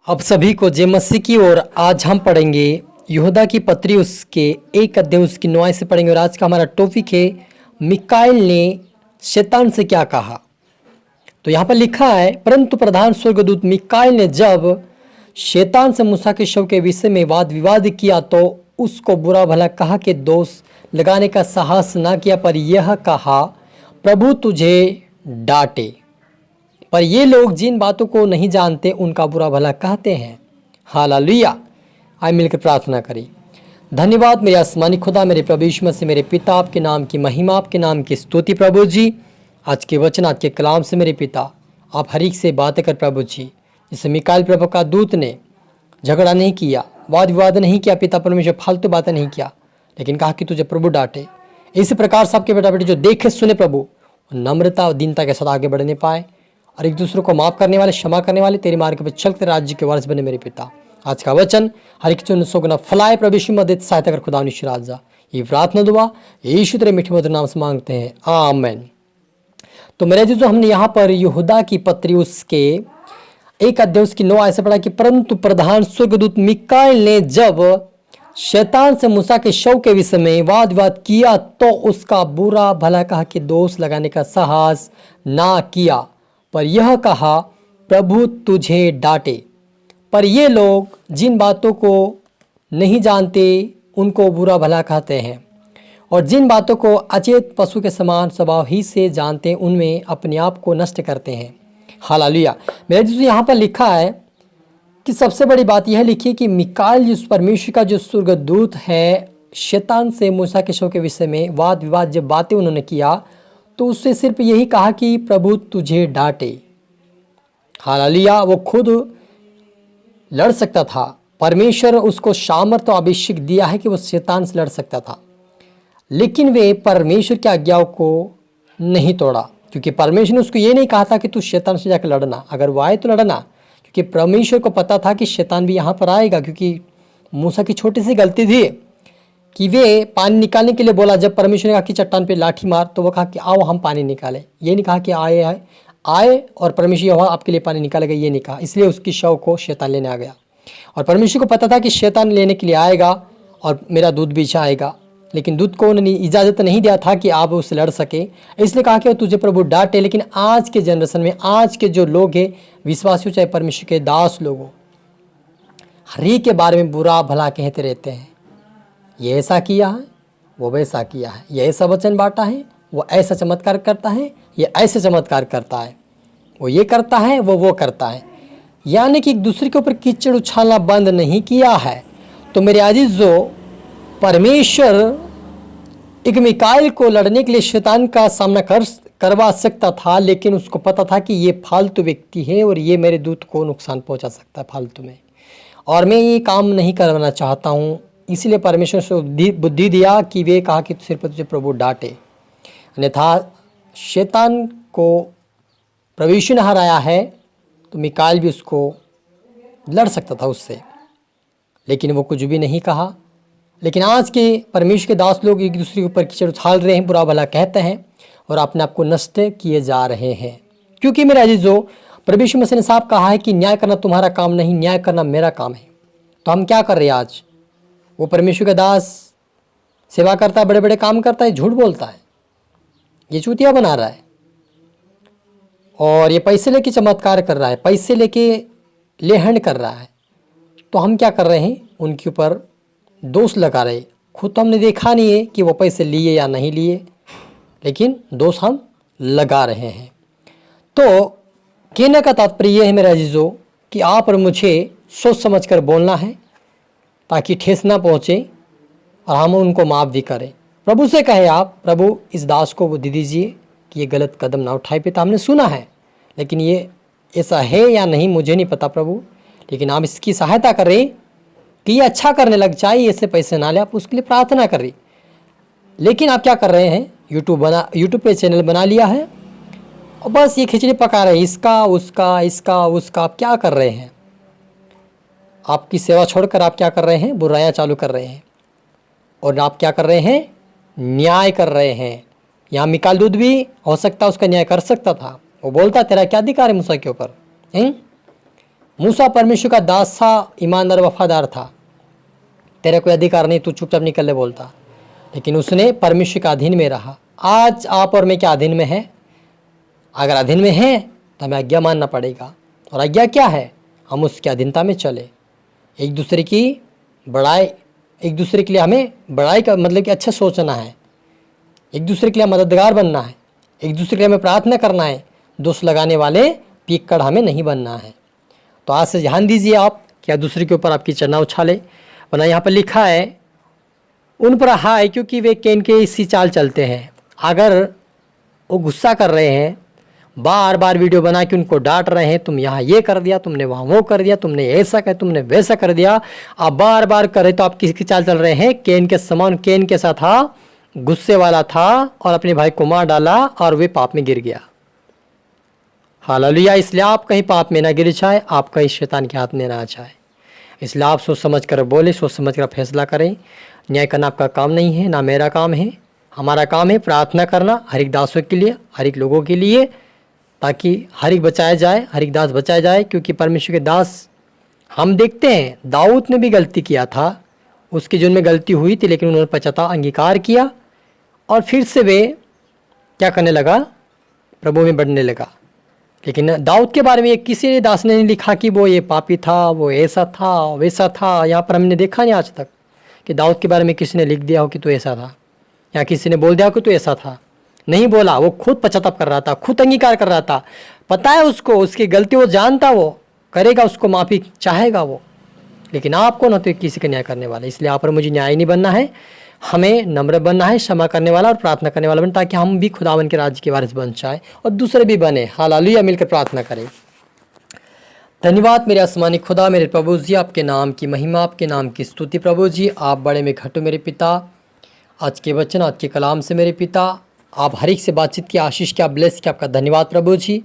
अब सभी को जय मसीह की। और आज हम पढ़ेंगे यहूदा की पत्री, उसके 1 अध्याय उसकी 9 से पढ़ेंगे। और आज का हमारा टॉपिक है मिकाएल ने शैतान से क्या कहा। तो यहाँ पर लिखा है, परंतु प्रधान स्वर्गदूत मिकाएल ने जब शैतान से मूसा के शव के विषय में वाद विवाद किया तो उसको बुरा भला कहा के दोष लगाने का साहस न किया, पर यह कहा, प्रभु तुझे डांटे। पर ये लोग जिन बातों को नहीं जानते उनका बुरा भला कहते हैं। हालेलुया। आइए मिलकर प्रार्थना करें। धन्यवाद मेरे आसमानी खुदा, मेरे प्रभु यीशु मसीह, मेरे पिता, आपके नाम की महिमा, आपके नाम की स्तुति प्रभु जी। आज के वचन, आज के कलाम से मेरे पिता आप हर एक से बातें कर प्रभु जी। जैसे मिकाएल प्रभु का दूत ने झगड़ा नहीं किया, वाद विवाद नहीं किया, पिता परमेश्वर फालतू बातें नहीं किया, लेकिन कहा कि तुझे प्रभु डांटे। इसी प्रकार से आपके बेटा बेटी जो देखे सुने प्रभु, नम्रता और दीनता के साथ आगे बढ़ने पाए और एक दूसरे को माफ करने वाले, क्षमा करने वाले, तेरे मार्ग पर चलते राज्य के वारिस बने मेरे पिता। आज का वचन हर एक चुन सोगुना फलाए प्रभु यीशु मदद सहायता कर खुदा राजा। ये प्रार्थना दुआ यीशु तेरे मीठे मधुर नाम से मांगते हैं, आमीन। तो मेरे जो हमने यहाँ पर यहूदा की पत्री उसके 1 अध्याय उसकी 9 आयत से पढ़ा कि परंतु प्रधान स्वर्गदूत मिकाएल ने जब शैतान से मूसा के शव के विषय में वाद विवाद किया तो उसका बुरा भला कहा कि दोष लगाने का साहस ना किया, पर यह कहा, प्रभु तुझे डांटे। पर ये लोग जिन बातों को नहीं जानते उनको बुरा भला कहते हैं, और जिन बातों को अचेत पशु के समान स्वभाव ही से जानते हैं उनमें अपने आप को नष्ट करते हैं। हालेलुया। मेरे जो यहाँ पर लिखा है कि सबसे बड़ी बात यह लिखी कि मिकाएल जिस परमेश्वर का जो स्वर्गदूत है, शैतान से मूसा के शव के विषय में वाद विवाद जब बातें उन्होंने किया तो उससे सिर्फ यही कहा कि प्रभु तुझे डांटे। हालेलुया। वो खुद लड़ सकता था, परमेश्वर उसको सामर्थ्य और अभिषेक दिया है कि वो शैतान से लड़ सकता था, लेकिन वे परमेश्वर की आज्ञाओं को नहीं तोड़ा, क्योंकि परमेश्वर ने उसको ये नहीं कहा था कि तू शैतान से जाकर लड़ना, अगर वो आए तो लड़ना, क्योंकि परमेश्वर को पता था कि शैतान भी यहाँ पर आएगा। क्योंकि मूसा की छोटी सी गलती थी कि वे पानी निकालने के लिए बोला, जब परमेश्वर ने कहा कि चट्टान पे लाठी मार, तो वो कहा कि आओ हम पानी निकालें। ये नहीं कहा कि आए और परमेश्वर यहोवा आपके लिए पानी निकालेगा, ये नहीं कहा। इसलिए उसकी शव को शैतान लेने आ गया, और परमेश्वर को पता था कि शैतान लेने के लिए आएगा और मेरा दूध भी आएगा, लेकिन दूध को उन्होंने इजाज़त नहीं दिया था कि आप उससे लड़ सके। इसलिए कहा कि तुझे प्रभु डांटे। लेकिन आज के जनरेशन में, आज के जो लोग हैं, विश्वासी चाहे परमेश्वर के दास लोगों, हर एक के बारे में बुरा भला कहते रहते हैं। ये ऐसा किया है, वो वैसा किया है, ये ऐसा वचन बांटा है, वो ऐसा चमत्कार करता है, ये ऐसे चमत्कार करता है, वो ये करता है, वो करता है। यानी कि एक दूसरे के ऊपर कीचड़ उछालना बंद नहीं किया है। तो मेरे अजीजों, परमेश्वर एक मिकाएल को लड़ने के लिए शैतान का सामना करवा सकता था, लेकिन उसको पता था कि ये फालतू व्यक्ति है और ये मेरे दूत को नुकसान पहुंचा सकता है फालतू में, और मैं ये काम नहीं करवाना चाहता हूँ। इसलिए परमेश्वर से बुद्धि दिया कि वे कहा कि सिर्फ तुझे प्रभु डांटे। अन्यथा शैतान को प्रभु यीशु ने हराया है, तो मिकाएल भी उसको लड़ सकता था उससे, लेकिन वो कुछ भी नहीं कहा। लेकिन आज के परमेश्वर के दास लोग एक दूसरे के ऊपर कीचड़ उछाल रहे हैं, बुरा भला कहते हैं और अपने आप को नष्ट किए जा रहे हैं। क्योंकि मेरे अजीजों, प्रभु यीशु मसीह ने साफ कहा है कि न्याय करना तुम्हारा काम नहीं, न्याय करना मेरा काम है। तो हम क्या कर रहे हैं आज? वो परमेश्वर का दास सेवा करता है, बड़े बड़े काम करता है, झूठ बोलता है, ये चूतिया बना रहा है, और ये पैसे लेके चमत्कार कर रहा है, पैसे लेके लेहन कर रहा है। तो हम क्या कर रहे हैं? उनके ऊपर दोष लगा रहे। खुद तो हमने देखा नहीं है कि वो पैसे लिए या नहीं लिए, लेकिन दोष हम लगा रहे हैं। तो कहने का तात्पर्य यह है मेरे अजीजों कि आप और मुझे सोच समझ कर बोलना है, ताकि ठेस ना पहुँचे और हम उनको माफ़ भी करें। प्रभु से कहे आप, प्रभु इस दास को बुद्धि दीजिए कि ये गलत कदम ना उठाए। पिता, हमने सुना है, लेकिन ये ऐसा है या नहीं मुझे नहीं पता प्रभु, लेकिन आप इसकी सहायता करें कि ये अच्छा करने लग जाए, ऐसे पैसे ना ले। आप उसके लिए प्रार्थना करें। लेकिन आप क्या कर रहे हैं? यूट्यूब पे चैनल बना लिया है और बस ये खिचड़ी पका रहे हैं, इसका उसका इसका उसका। आप क्या कर रहे हैं? आपकी सेवा छोड़कर आप क्या कर रहे हैं? बुराइयां चालू कर रहे हैं। और आप क्या कर रहे हैं? न्याय कर रहे हैं। यहाँ मिकाएल दूत भी हो सकता उसका न्याय कर सकता था। वो बोलता तेरा क्या अधिकार है मूसा के ऊपर? मूसा परमेश्वर का दास था, ईमानदार वफादार था, तेरा कोई अधिकार नहीं, तू चुपचाप निकल ले बोलता, लेकिन उसने परमेश्वर के अधीन में रहा। आज आप और मैं क्या अधीन में हैं? अगर अधीन में हैं तो हमें आज्ञा मानना पड़ेगा, और आज्ञा क्या है? हम उसकी अधीनता में चले, एक दूसरे की बड़ाई, एक दूसरे के लिए हमें बड़ाई का मतलब कि अच्छा सोचना है, एक दूसरे के लिए मददगार बनना है, एक दूसरे के लिए हमें प्रार्थना करना है, दोष लगाने वाले पिक्कड़ हमें नहीं बनना है। तो आज से ध्यान दीजिए आप क्या दूसरे के ऊपर आपकी चना उछाले, वरना यहाँ पर लिखा है उन पर हाय क्योंकि वे कैन के इसी चाल चलते हैं। अगर वो गुस्सा कर रहे हैं, बार बार वीडियो बना के उनको डांट रहे हैं, तुम यहाँ ये कर दिया, तुमने वहाँ वो कर दिया, तुमने ऐसा कर, तुमने वैसा कर दिया, आप बार बार कर रहे तो आप किसकी चाल चल रहे हैं? कैन के समान। कैन कैसा था? गुस्से वाला था और अपने भाई को मार डाला और वे पाप में गिर गया। हालेलुया। इसलिए आप कहीं पाप में ना गिर जाए, आप कहीं शैतान के हाथ में ना आ जाए। इसलिए आप सोच समझ कर बोले, सोच समझ कर फैसला करें। न्याय करना आपका काम नहीं है, ना मेरा काम है। हमारा काम है प्रार्थना करना हर एक दासों के लिए, हर एक लोगों के लिए, ताकि हर एक बचाया जाए, हर एक दास बचाया जाए। क्योंकि परमेश्वर के दास हम देखते हैं, दाऊद ने भी गलती किया था, उसके जीवन में गलती हुई थी, लेकिन उन्होंने पश्चाताप अंगीकार किया और फिर से वे क्या करने लगा? प्रभु में बढ़ने लगा। लेकिन दाऊद के बारे में किसी ने दास ने नहीं लिखा कि वो ये पापी था, वो ऐसा था, वैसा था। यहाँ पर हमने देखा नहीं आज तक कि दाऊद के बारे में किसी ने लिख दिया हो कि तू ऐसा था, या किसी ने बोल दिया कि तू ऐसा था। नहीं बोला, वो खुद पश्चाताप कर रहा था, खुद अंगीकार कर रहा था। पता है उसको, उसकी गलती वो जानता, वो करेगा, उसको माफ़ी चाहेगा वो। लेकिन आप कौन होते किसी का न्याय करने वाला? इसलिए आप और मुझे न्याय नहीं बनना है, हमें नम्र बनना है, क्षमा करने वाला और प्रार्थना करने वाला बने, ताकि हम भी खुदावन के राज्य के वारिस बन जाए और दूसरे भी बने। हालेलुया। मिलकर प्रार्थना करें। धन्यवाद मेरे आसमानी खुदा, मेरे प्रभु जी, आपके नाम की महिमा, आपके नाम की स्तुति। प्रभु जी आप बड़े में घटो मेरे पिता, आज के वचन, आज के कलाम से मेरे पिता आप हर एक से बातचीत की, आशीष की, आप ब्लेस की। आपका धन्यवाद प्रभु जी।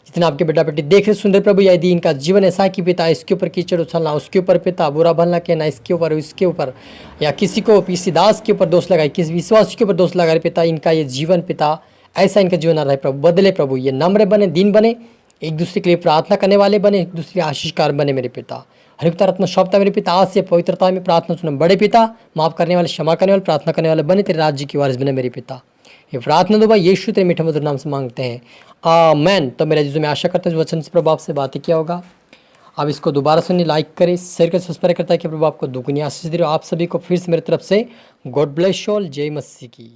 जितना आपके बेटा बेटी देख रहे सुन रहे प्रभु, यदि इनका जीवन ऐसा है कि पिता इसके ऊपर कीचड़ उछलना, उसके ऊपर पिता बुरा भलना कहना, इसके ऊपर इसके ऊपर, या किसी को किसी दास के ऊपर दोष लगाए, किसी विश्वास के ऊपर दोष लगा रहे पिता, इनका ये जीवन पिता ऐसा इनका जीवन आ रहा है प्रभु, बदले प्रभु। ये नम्र बने, दीन बने, एक दूसरे के लिए प्रार्थना करने वाले बने, एक दूसरे आशीषकार बने मेरे पिता। हर एक तरह शब्द मेरे पिता आज से पवित्रता में प्रार्थना सुना, बड़े पिता माफ़ करने वाले, क्षमा करने वाले, प्रार्थना करने वाले बने, तेरे राज्य की वारिस बने मेरे पिता। ये प्रार्थना दो भाई यीशु तेरे मीठे मधुर नाम से मांगते हैं, आमेन। तो मेरा जिसमें आशा करता हूँ वचन से प्रभु आपसे बातें किया होगा। आप इसको दोबारा सुनिए, लाइक करें, शेयर करें, सब्सक्राइब करता है कि प्रभु आपको दुगनी आशीष दे रहे हो। आप सभी को फिर से मेरी तरफ से गॉड ब्लेस यू ऑल। जय मसीह की।